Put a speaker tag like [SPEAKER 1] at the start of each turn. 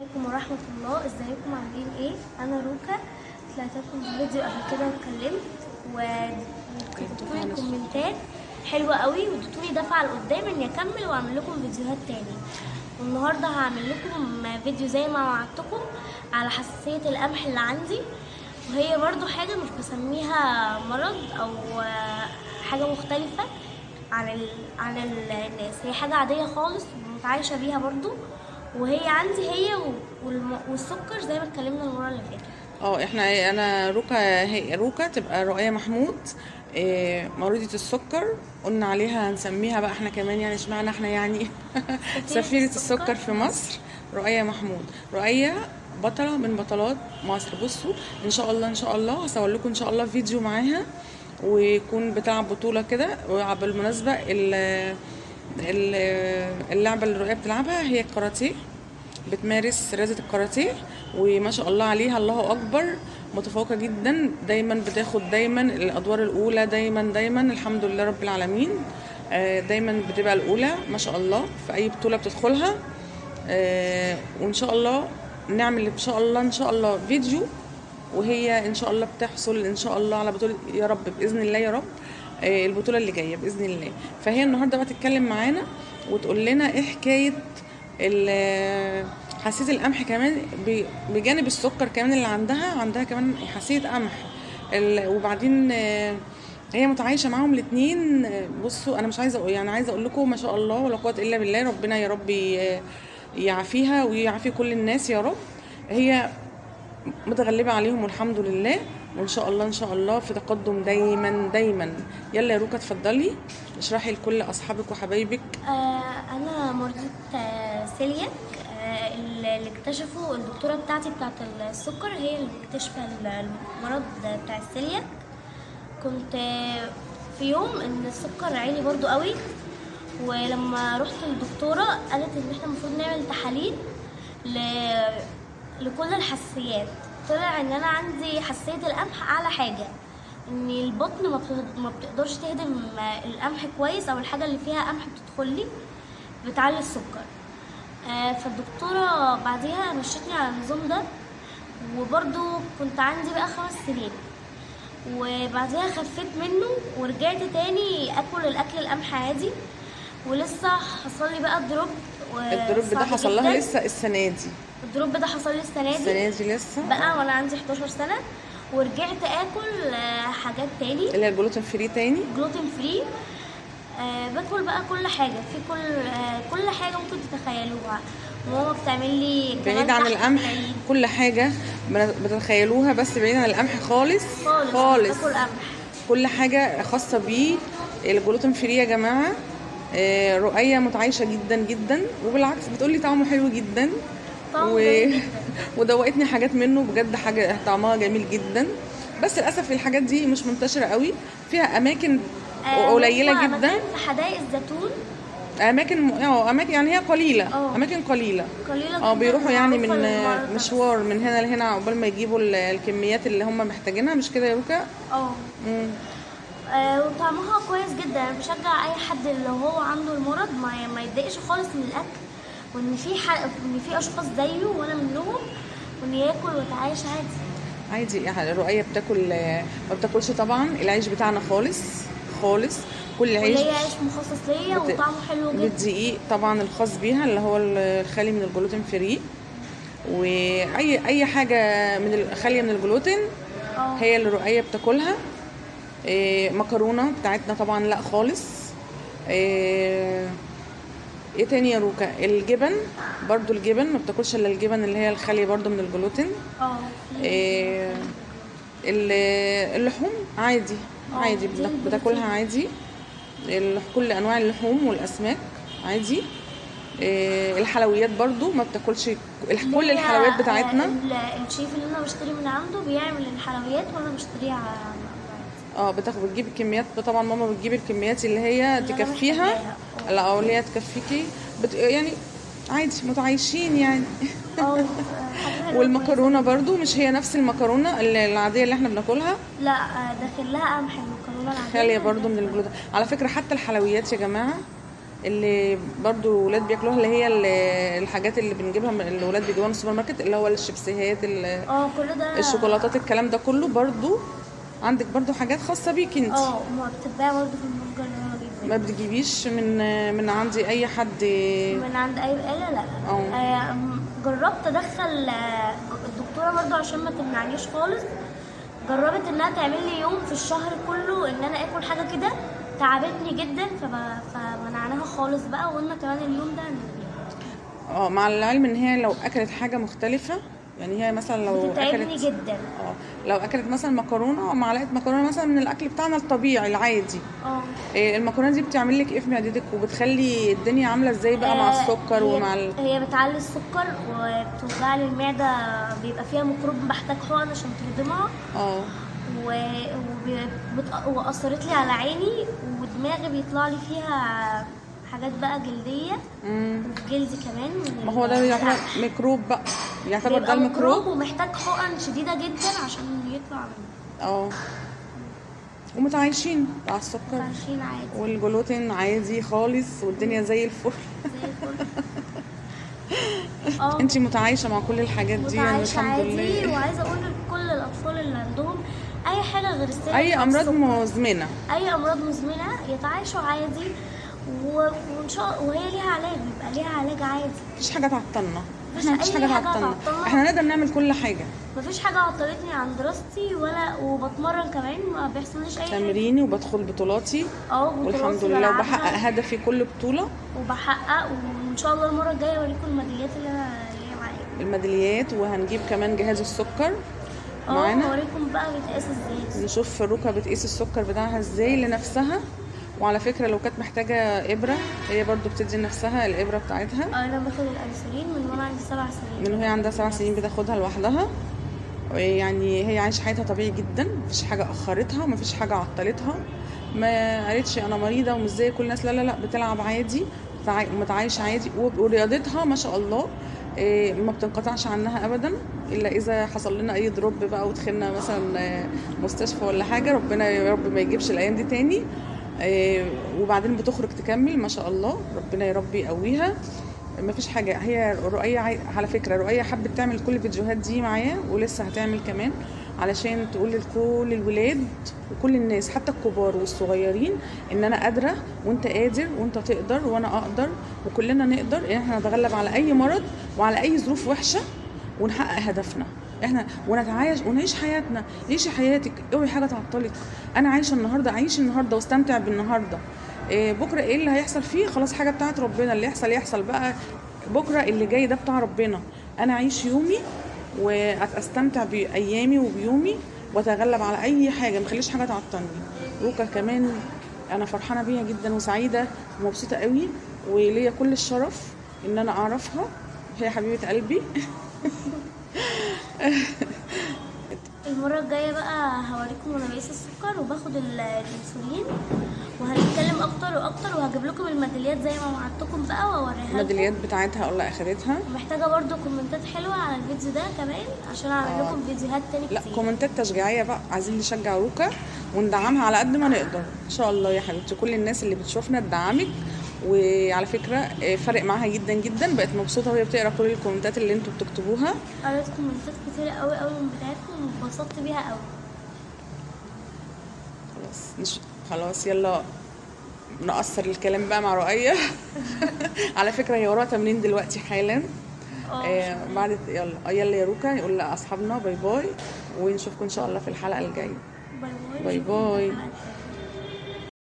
[SPEAKER 1] عليكم ورحمة الله، ازيكم عاملين ايه؟ انا روكا. طلعت لكم في فيديو قبل كده واتكلمت وكتبتولي كومنتات حلوة قوي واديتولي دفعة لقدام اني اكمل واعمل لكم فيديوهات تاني. والنهاردة هعمل لكم فيديو زي ما وعدتكم على حساسية القمح اللي عندي، وهي برضو حاجة مش بسميها مرض او حاجة مختلفة عن الناس. هي حاجة عادية خالص ومتعايشة بيها برضو، وهي عندي هي والسكر زي ما اتكلمنا المرة اللي فاتت.
[SPEAKER 2] انا روكا، هي روكا تبقى رؤية محمود. مريضة السكر قلنا عليها هنسميها بقى احنا كمان، يعني اشمعنى احنا يعني سفيرة السكر في مصر. رؤية محمود، رؤية بطلة من بطلات مصر. بصوا ان شاء الله ان شاء الله هصور لكم ان شاء الله فيديو معاها ويكون بتاع بطولة كده. وبالمناسبة اللعبة اللي رؤية بتلعبها هي الكاراتيه، بتمارس رياضة الكاراتيه وما شاء الله عليها، الله أكبر، متفوقة جدا. دايما بتاخد دايما الأدوار الأولى، دايما الحمد لله رب العالمين. دايما بتبقى الأولى ما شاء الله في أي بطولة بتدخلها. وإن شاء الله نعمل إن شاء الله فيديو وهي إن شاء الله بتحصل إن شاء الله على بطولة، يا رب بإذن الله يا رب. البطولة اللي جاية بإذن الله. فهي النهاردة بقى تتكلم معانا وتقول لنا إيه حكاية حساسية القمح كمان، بجانب السكر كمان اللي عندها كمان حساسية قمح. وبعدين هي متعايشة معاهم الاتنين. بصوا انا مش عايزة يعني عايزة اقول لكم ما شاء الله ولا قوة الا بالله. ربنا يا رب يعافيها ويعافي كل الناس يا رب. هي متغلبة عليهم والحمد لله، وان شاء الله ان شاء الله في تقدم دايما. يلا يا روكا اتفضلي اشرحي لكل اصحابك وحبايبك.
[SPEAKER 1] انا مريضة سيلياك. اللي اكتشفوا الدكتورة بتاعتي بتاعت السكر هي اللي مكتشفة المرض بتاع السيلياك. كنت في يوم ان السكر عالي برضو قوي، ولما رحت للدكتورة قالت ان احنا المفروض نعمل تحاليل لكل الحساسيات. طلع ان انا عندي حساسية القمح اعلى حاجة، ان البطن ما بتقدرش تهضم القمح كويس، او الحاجة اللي فيها قمح بتدخل لي بتعلي السكر. فالدكتورة بعديها مشيتني على النظام ده، وبرضو كنت عندي بقى 5 سنين، وبعديها خفيت منه ورجعت تاني اكل الاكل القمح عادي. ولسه حصل لي بقى الدروب
[SPEAKER 2] ده حصل لها لسه السنة دي.
[SPEAKER 1] الدروب ده حصل لي السنة دي
[SPEAKER 2] لسه
[SPEAKER 1] بقى وانا عندي 11 سنة. ورجعت اكل حاجات تاني
[SPEAKER 2] اللي هي الجلوتين فري تاني.
[SPEAKER 1] جلوتين فري. باكل بقى كل حاجة في كل حاجة ممكن تتخيلوها. ماما بتعمل لي
[SPEAKER 2] بعيد عن القمح كل حاجة بتتخيلوها، بس بعيد عن القمح خالص.
[SPEAKER 1] باكل قمح
[SPEAKER 2] كل حاجة خاصة بيه الجلوتين فري يا جماعة. رؤية متعايشة جدا وبالعكس بتقولي طعمه حلو جدا ودوقتني حاجات منه بجد، حاجة طعمها جميل جدا. بس للأسف الحاجات دي مش منتشرة قوي، فيها أماكن قليلة جدا.
[SPEAKER 1] في حدائق الزيتون
[SPEAKER 2] اماكن يعني هي قليله. اماكن قليله بيروحوا يعني من مشوار من هنا لهنا عقبال ما يجيبوا الكميات اللي هم محتاجينها. مش كده يا روكا؟
[SPEAKER 1] وطعمها كويس جدا. انا بشجع اي حد اللي هو عنده المرض ما يتضايقش خالص من الاكل، وان في اشخاص زيه وانا منهم، وان ياكل ويتعايش عادي.
[SPEAKER 2] يعني الرؤية بتاكل ما بتاكلش طبعا العيش بتاعنا خالص. كل عيش
[SPEAKER 1] عيش مخصص ليا وطعمه حلو جدا
[SPEAKER 2] بالدقيق طبعا الخاص بيها اللي هو الخالي من الجلوتين فري. واي حاجه خاليه من الجلوتين هي اللي الرؤية بتاكلها. مكرونه بتاعتنا طبعا لا خالص. ايه تاني يا روكا؟ الجبن برضو، الجبن ما بتاكلش الا الجبن اللي هي الخاليه برضو من الجلوتين. اللحوم عادي بتاكلها عادي. كل انواع اللحوم والاسماك عادي. الحلويات برضو ما بتاكلش كل الحلويات بتاعتنا.
[SPEAKER 1] الشيف اللي انا بشتري من عنده بيعمل الحلويات وانا بشتريها
[SPEAKER 2] بتجيب الكميات طبعا. ماما بتجيب الكميات اللي هي تكفيها، او اللي هي تكفيكي يعني عادي متعايشين يعني. والمكرونه برضو مش هي نفس المكرونه العاديه اللي احنا بناكلها،
[SPEAKER 1] لا داخل لها قمح. المكرونه العاديه
[SPEAKER 2] خاليه برضو من الجلوتين على فكره. حتى الحلويات يا جماعه اللي برضو ولاد بياكلوها، اللي هي الحاجات اللي بنجيبها من الولاد بيجيبوها من السوبر ماركت، اللي هو الشيبسيهات
[SPEAKER 1] كل ده.
[SPEAKER 2] الشوكولاتات الكلام ده كله. برضو عندك برضو حاجات خاصة بيكي انت؟
[SPEAKER 1] ما بتتباع برضه في المتجر اللي انا بجيب
[SPEAKER 2] ما
[SPEAKER 1] منه.
[SPEAKER 2] بتجيبيش من عندي اي حد؟
[SPEAKER 1] من عند اي بقالة لا. جربت ادخل الدكتوره برضه عشان ما تمنعنيش خالص، جربت انها تعمل لي يوم في الشهر كله ان انا اكل حاجه كده، تعبتني جدا فمنعناها خالص بقى، وقلنا كمان اليوم ده هنلغيه.
[SPEAKER 2] مع العلم ان هي لو اكلت حاجة مختلفة، يعني هي مثلا لو
[SPEAKER 1] بتتعبني
[SPEAKER 2] اكلت
[SPEAKER 1] جدا.
[SPEAKER 2] لو اكلت مثلا مكرونه، معلقه مكرونه مثلا من الاكل بتاعنا الطبيعي العادي، المكرونه دي بتعمل لك ايه في معدتك، وبتخلي الدنيا عامله ازاي بقى مع السكر ومع
[SPEAKER 1] هي بتعلي السكر وبتوجع لي المعده، بيبقى فيها ميكروب بحتاج حقن عشان تهضمها. واثرت لي على عيني ودماغي، بيطلع لي فيها حاجات بقى جلديه، وفي جلدي كمان.
[SPEAKER 2] ما هو ده يعتبر ميكروب بقى، يعتبر ده الميكروب،
[SPEAKER 1] ومحتاج حقن شديده جدا عشان يطلع منه.
[SPEAKER 2] ومتعايشين مع السكر،
[SPEAKER 1] متعايشين عادي،
[SPEAKER 2] والجلوتين عادي خالص، والدنيا زي الفل. انتي متعايشه مع كل الحاجات دي يعني الحمد لله.
[SPEAKER 1] وعايزه اقول لكل الاطفال اللي عندهم اي حاجه غير السكر،
[SPEAKER 2] اي امراض مزمنه،
[SPEAKER 1] اي امراض مزمنه يتعايشوا عادي، وان شاء الله وهي ليها علاج، بيبقى ليها علاج عادي.
[SPEAKER 2] مفيش حاجه تعطلنا،
[SPEAKER 1] مفيش حاجه تعطلنا،
[SPEAKER 2] احنا نقدر نعمل كل حاجه.
[SPEAKER 1] مفيش حاجه عطلتني عن دراستي وبتمرن كمان، ما بيحصلنيش اي حاجه.
[SPEAKER 2] تمريني وبدخل بطولاتي والحمد لله، وبحقق هدفي كل بطوله،
[SPEAKER 1] وبحقق. وان شاء الله المره الجايه اوريكم الميداليات اللي معايا،
[SPEAKER 2] الميداليات. وهنجيب كمان جهاز السكر معانا،
[SPEAKER 1] اوريكم بقى بيتقاس ازاي،
[SPEAKER 2] نشوف الركبه بتقيس السكر بتاعها ازاي لنفسها. وعلى فكره لو كانت محتاجه ابره، هي برضو بتدي لنفسها الابره بتاعتها.
[SPEAKER 1] انا باخد الانسولين من وانا عندي 7 سنين،
[SPEAKER 2] من وهي عندها 7 سنين بتاخدها لوحدها. يعني هي عايشه حياتها طبيعي جدا، مفيش حاجه اخرتها، مفيش حاجه عطلتها، ما قالتش انا مريضه ومش زي كل الناس، لا لا لا، بتلعب عادي ومتعايشه عادي، ورياضتها ما شاء الله ما بتنقطعش عنها ابدا، الا اذا حصل لنا اي دروب بقى ودخلنا مثلا مستشفى ولا حاجه، ربنا يا رب ما يجيبش الايام دي تاني. وبعدين بتخرج تكمل ما شاء الله، ربنا يا رب يقويها. ما فيش حاجه. هي رؤية على فكره، رؤية حبت تعمل كل الفيديوهات دي معايا، ولسه هتعمل كمان، علشان تقول لكل الولاد وكل الناس حتى الكبار والصغيرين ان انا قادره، وانت قادر، وانت تقدر، وانا اقدر، وكلنا نقدر ان احنا نتغلب على اي مرض وعلى اي ظروف وحشه، ونحقق هدفنا احنا، ونتعايش ونعيش حياتنا. عيشي حياتك، اوعي حاجه تعطلك. انا عايشه النهارده، عيش النهارده واستمتع بالنهارده. بكره ايه اللي هيحصل فيه؟ خلاص حاجه بتاعت ربنا، اللي يحصل يحصل بقى، بكره اللي جاي ده بتاع ربنا. انا اعيش يومي واستمتع بايامي وبيومي، واتغلب على اي حاجه، مخليش حاجه تعطلني. روكا كمان انا فرحانه بيها جدا وسعيده ومبسوطه قوي، وليا كل الشرف ان انا اعرفها، هي حبيبه قلبي.
[SPEAKER 1] المرة الجاية بقى هوريكم وانا بقيس السكر وباخد الانسولين، وهنتكلم اكتر واكتر، وهجيب لكم الميداليات زي ما وعدتكم بقى واوريها لكم.
[SPEAKER 2] الميداليات بتاعتها الله اخدتها.
[SPEAKER 1] محتاجة برضو كومنتات حلوة على الفيديو ده كمان، عشان اعمل لكم فيديوهات تاني كتير.
[SPEAKER 2] لا، كومنتات تشجيعية بقى، عايزين نشجع روكا وندعمها على قد ما نقدر ان شاء الله يا حبيبتي. كل الناس اللي بتشوفنا تدعمك، وعلى فكرة فرق معاها جدا جدا، بقت مبسوطة وهي بتقرا كل الكومنتات اللي انتوا بتكتبوها.
[SPEAKER 1] قريت كومنتات كتيرة قوي قوي من بتاعتكم، واتبسطت بيها قوي.
[SPEAKER 2] خلاص يلا نقصر الكلام بقى مع رؤية. على فكرة هي وراها تمرين دلوقتي حالا. بعد يلا يا روكا، يقول لاصحابنا باي باي، ونشوفكم ان شاء الله في الحلقة الجاية.
[SPEAKER 1] باي باي.
[SPEAKER 2] باي باي.